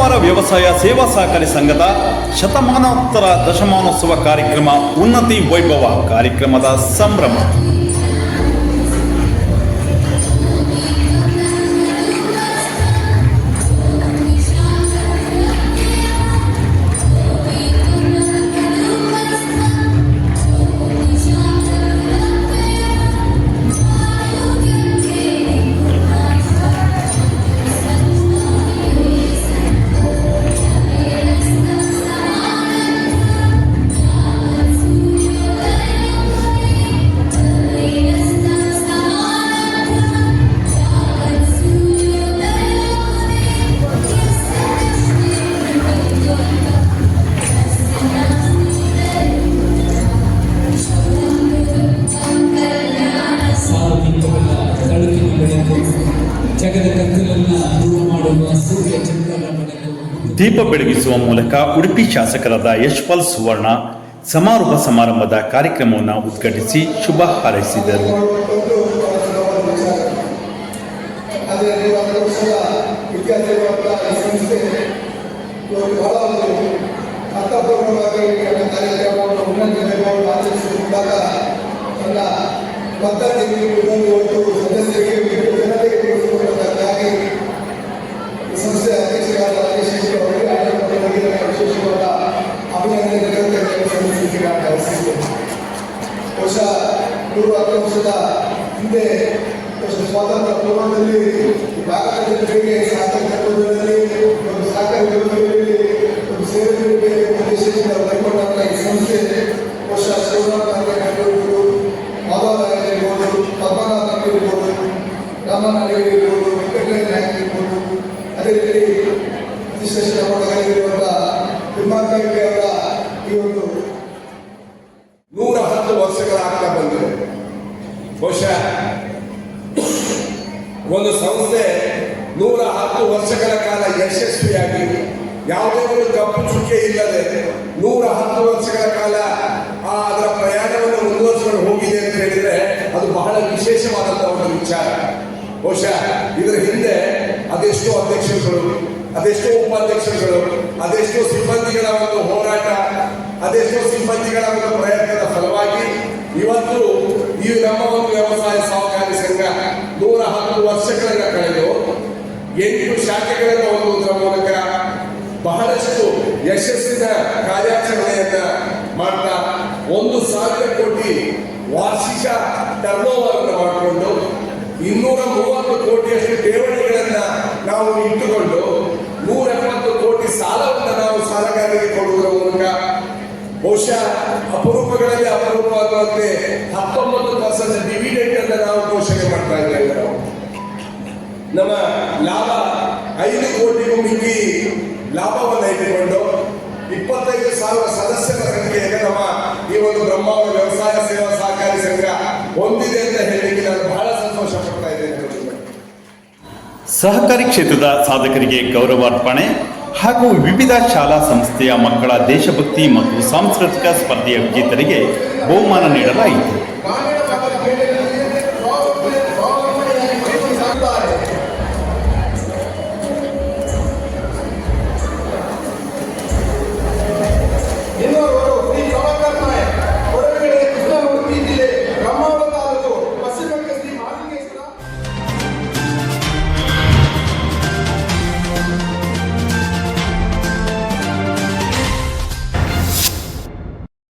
ಕಾರವಾರ ವ್ಯವಸಾಯ ಸೇವಾ ಸಹಕಾರಿ ಸಂಘದ ಶತಮಾನೋತ್ತರ ದಶಮಾನೋತ್ಸವ ಕಾರ್ಯಕ್ರಮ ಉನ್ನತಿ ವೈಭವ ಕಾರ್ಯಕ್ರಮದ ಸಂಭ್ರಮ. ದೀಪ ಬೆಳಗಿಸುವ ಮೂಲಕ ಉಡುಪಿ ಶಾಸಕರಾದ ಯಶ್ಪಾಲ್ ಸುವರ್ಣ ಸಮಾರೋಪ ಸಮಾರಂಭದ ಕಾರ್ಯಕ್ರಮವನ್ನು ಉದ್ಘಾಟಿಸಿ ಶುಭ ಹಾರೈಸಿದರು. ಬಹುಶಃ 160 ವರ್ಷದ ಹಿಂದೆ ಸ್ವಾತಂತ್ರ್ಯ ಪೂರ್ವದಲ್ಲಿ ಭಾರತ ಜನತೆಗೆ ಸಹಕಾರಿ ಒಂದು ಸಹಕಾರಿ ವ್ಯವಸ್ಥೆಯಲ್ಲಿ ಒಂದು ಸೇವೆ ನೀಡಬೇಕು ಉದ್ದೇಶದಿಂದ ಕೈಗೊಂಡಂತ ಈ ಸಂಸ್ಥೆ ಬಹುಶಃ ಶಿವರಾಮ ಇರ್ಬೋದು, ಮಾಧವರಾಯ ಇರ್ಬೋದು, ಪದ್ಮನಾಭ ಇರ್ಬೋದು, ರಾಮನಾಡಿ ಇರ್ಬೋದು, ವೆಂಕಟೇಶ ನಾಯಕ್ ಇರ್ಬೋದು, ಅದೇ ರೀತಿ ಅತಿಶ್ರೇಷ್ಠ ಇರುವಂತಹ ತಿಮ್ಮಾಪೇಟೆ ಅವರ ಈ ಒಂದು 110 ವರ್ಷಗಳಾಗ್ತಾ ಬಂದಿದೆ. ಬಹುಶಃ ಒಂದು ಸಂಸ್ಥೆ 110 ವರ್ಷಗಳ ಕಾಲ ಯಶಸ್ವಿಯಾಗಿ ಯಾವುದೇ ಒಂದು ಕಪ್ಪು ಚುಕ್ಕೆ ಇಲ್ಲದೆ 110 ವರ್ಷಗಳ ಕಾಲ ಅದರ ಪ್ರಯಾಣವನ್ನು ಮುಂದುವರಿಸಿಕೊಂಡು ಹೋಗಿದೆ ಅಂತ ಹೇಳಿದ್ರೆ ಅದು ಬಹಳ ವಿಶೇಷವಾದಂತಹ ಒಂದು ವಿಚಾರ. ಬಹುಶಃ ಇದರ ಹಿಂದೆ ಅದೆಷ್ಟೋ ಅಧ್ಯಕ್ಷರುಗಳು, ಅದೆಷ್ಟೋ ಉಪಾಧ್ಯಕ್ಷರುಗಳು, ಅದೆಷ್ಟೋ ಸಿಬ್ಬಂದಿಗಳ ಒಂದು ಹೋರಾಟ, ಅದೆಷ್ಟೋ ಸಿಬ್ಬಂದಿಗಳ ಒಂದು ಪ್ರಯತ್ನದ ಫಲವಾಗಿ ಇವತ್ತು ಈ ನಮ್ಮ ಒಂದು ವ್ಯವಸಾಯ ಸಹಕಾರಿ ಸಂಘ 110 ವರ್ಷಗಳಿಂದ ಕಳೆದು 8 ಶಾಖೆಗಳನ್ನು ಹೊಂದುವುದರ ಮೂಲಕ ಬಹಳಷ್ಟು ಯಶಸ್ಸಿನ ಕಾರ್ಯಾಚರಣೆಯನ್ನ ಮಾಡ್ತಾ 1,000 ಕೋಟಿ ವಾರ್ಷಿಕ ಟರ್ನ್ ಓವರ್ ಅನ್ನು ಮಾಡಿಕೊಂಡು 230 ಕೋಟಿಯಷ್ಟು ಠೇವಣಿಗಳನ್ನ ನಾವು ಇಟ್ಟುಕೊಂಡು 170 ಕೋಟಿ ಸಾಲವನ್ನು ನಾವು ಸಾಲಗಾರರಿಗೆ ಕೊಡುವುದರ ಮೂಲಕ ಬಹುಶಃ ಅಪರೂಪಗಳಲ್ಲಿ ಅಪರೂಪವಾಗುವಂತೆ 19% ಡಿವಿಡೆಂಡ್ ಅನ್ನು ನಾವು ಘೋಷಣೆ ಮಾಡ್ತಾ ಇದ್ದೇವೆ. ನಾವು ನಮ್ಮ ಲಾಭ 5 ಕೋಟಿಗೂ ಮಿಕ್ಕಿ ಲಾಭವನ್ನು ಇಟ್ಟುಕೊಂಡು 25,000 ಸದಸ್ಯರ ಸಂಖ್ಯೆಯನ್ನು ನಮ್ಮ ಈ ಒಂದು ಬ್ರಹ್ಮಾವರ ವ್ಯವಸಾಯ ಸೇವಾ ಸಹಕಾರಿ ಸಂಘ ಹೊಂದಿದೆ ಅಂತ ಹೇಳಲಿಕ್ಕೆ ನಾನು ಬಹಳ ಸಂತೋಷ ಪಡ್ತಾ ಇದ್ದೇನೆ. ಸಹಕಾರಿ ಕ್ಷೇತ್ರದ ಸಾಧಕರಿಗೆ ಗೌರವಾರ್ಪಣೆ ಹಾಗೂ ವಿವಿಧ ಶಾಲಾ ಸಂಸ್ಥೆಯ ಮಕ್ಕಳ ದೇಶಭಕ್ತಿ ಮತ್ತು ಸಾಂಸ್ಕೃತಿಕ ಸ್ಪರ್ಧೆಯ ವಿಜೇತರಿಗೆ ಬಹುಮಾನ ನೀಡಲಾಯಿತು.